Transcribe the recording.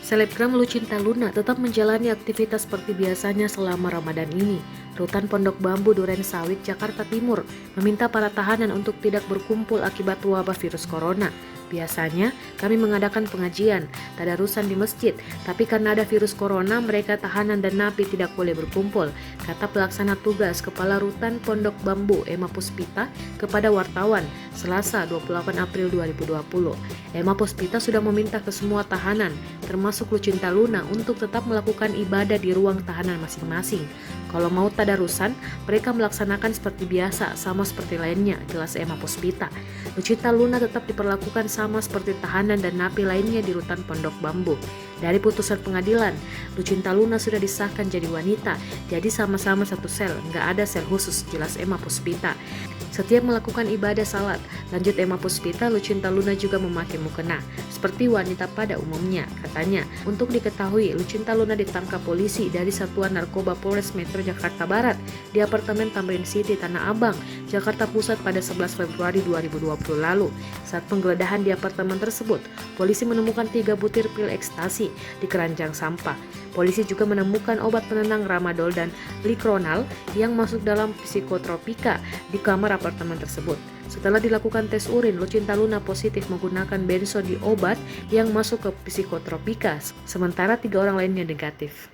Selebgram Lucinta Luna tetap menjalani aktivitas seperti biasanya selama Ramadan ini. Rutan Pondok Bambu Duren Sawit, Jakarta Timur, meminta para tahanan untuk tidak berkumpul akibat wabah virus corona. Biasanya kami mengadakan pengajian, tadarusan di masjid, tapi karena ada virus corona, mereka tahanan dan napi tidak boleh berkumpul, kata pelaksana tugas Kepala Rutan Pondok Bambu Emma Puspita kepada wartawan Selasa 28 April 2020. Emma Puspita sudah meminta ke semua tahanan, termasuk Lucinta Luna, untuk tetap melakukan ibadah di ruang tahanan masing-masing. Kalau mau tadarusan, mereka melaksanakan seperti biasa, sama seperti lainnya, jelas Emma Puspita. Lucinta Luna tetap diperlakukan sama seperti tahanan dan napi lainnya di Rutan Pondok Bambu. Dari putusan pengadilan, Lucinta Luna sudah disahkan jadi wanita, jadi sama-sama satu sel, nggak ada sel khusus, jelas Emma Puspita. Setiap melakukan ibadah salat, lanjut Emma Puspita, Lucinta Luna juga memakai mukena, seperti wanita pada umumnya, katanya. Untuk diketahui, Lucinta Luna ditangkap polisi dari Satuan Narkoba Polres Metro Jakarta Barat di apartemen Tamrin City, Tanah Abang, Jakarta Pusat pada 11 Februari 2020 lalu. Saat penggeledahan di apartemen tersebut, polisi menemukan 3 butir pil ekstasi di keranjang sampah. Polisi juga menemukan obat penenang Ramadol dan Likronal yang masuk dalam psikotropika di kamar apartemen tersebut. Setelah dilakukan tes urin, Lucinta Luna positif menggunakan benzodiobat yang masuk ke psikotropika, sementara 3 orang lainnya negatif.